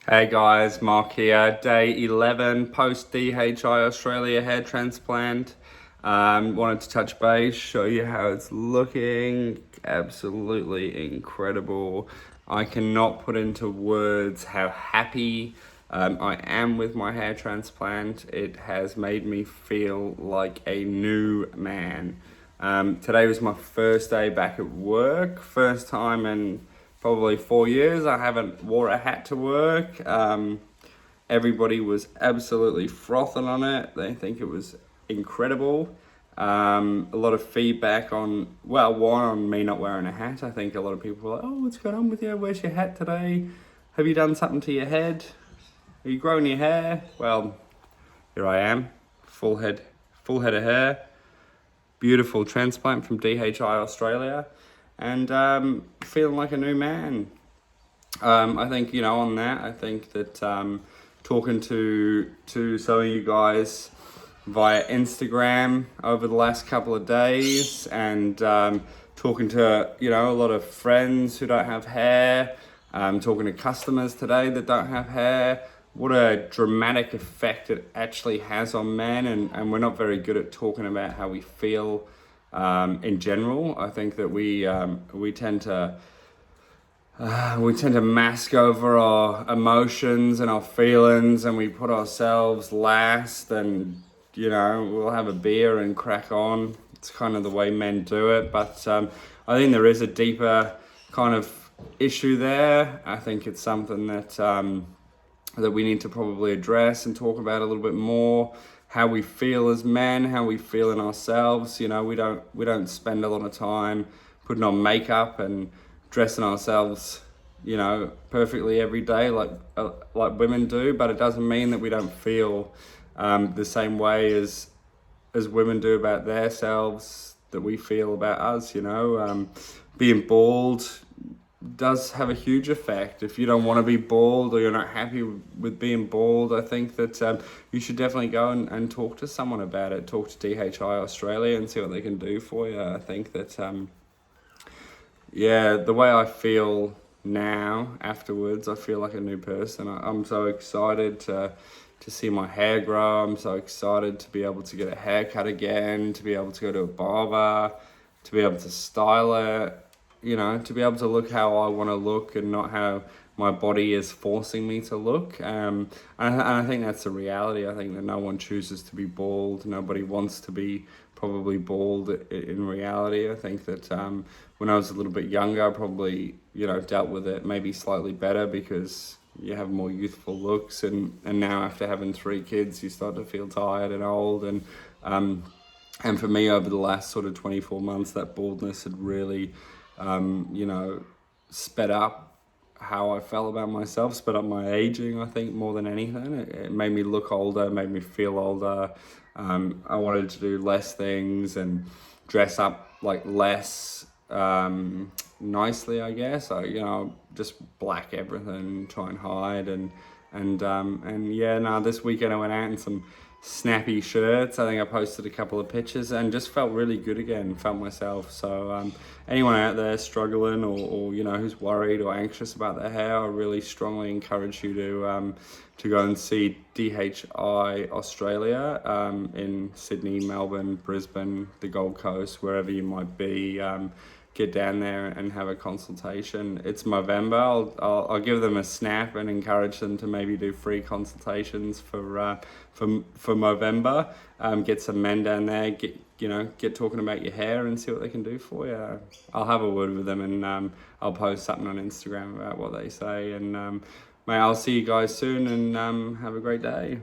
Hey guys, Marc here. Day 11 post DHI Australia hair transplant. Wanted to touch base, show you how it's looking. Absolutely incredible. I cannot put into words how happy I am with my hair transplant. It has made me feel like a new man. Today was my first day back at work, first time in probably 4 years. I haven't wore a hat to work. Everybody was absolutely frothing on it. They think it was incredible. A lot of feedback on, well, one, on me not wearing a hat. I think a lot of people were like, oh, what's going on with you? Where's your hat today? Have you done something to your head? Are you growing your hair? Well, here I am, full head of hair. Beautiful transplant from DHI Australia, and feeling like a new man. I think, on that, I think that talking to some of you guys via Instagram over the last couple of days, and talking to a lot of friends who don't have hair, talking to customers today that don't have hair, what a dramatic effect it actually has on men, and we're not very good at talking about how we feel in general. I think that we tend to mask over our emotions and our feelings, and we put ourselves last, and we'll have a beer and crack on. It's kind of the way men do it, but I think there is a deeper kind of issue there. I think it's something that we need to probably address and talk about a little bit more. How we feel as men, how we feel in ourselves. We don't spend a lot of time putting on makeup and dressing ourselves, perfectly every day like women do. But it doesn't mean that we don't feel the same way as women do about themselves that we feel about us. Being bald does have a huge effect. If you don't want to be bald, or you're not happy with being bald, I think that you should definitely go and talk to someone about it. Talk to DHI Australia and see what they can do for you. I think that the way I feel now afterwards, I feel like a new person. I'm so excited to see my hair grow. I'm so excited to be able to get a haircut again, to be able to go to a barber, to be able to style it, to be able to look how I want to look and not how my body is forcing me to look. And I think that's the reality. I think that no one chooses to be bald. Nobody wants to be probably bald in reality. I think that when I was a little bit younger, I probably, dealt with it maybe slightly better because you have more youthful looks. And now after having 3 kids, you start to feel tired and old. And for me, over the last sort of 24 months, that baldness had really sped up how I felt about myself, sped up my aging, I think, more than anything. It made me look older, made me feel older. I wanted to do less things and dress up like less nicely, I guess. Just black everything, try and hide, this weekend I went out in some snappy shirts. I think I posted a couple of pictures and just felt really good again, felt myself. So anyone out there struggling or who's worried or anxious about their hair, I really strongly encourage you to go and see DHI Australia in Sydney, Melbourne, Brisbane, the Gold Coast, wherever you might be. Get down there and have a consultation. It's Movember. I'll give them a snap and encourage them to maybe do free consultations for Movember. Get some men down there. Get talking about your hair and see what they can do for you. I'll have a word with them, and I'll post something on Instagram about what they say. And mate, I'll see you guys soon, and have a great day.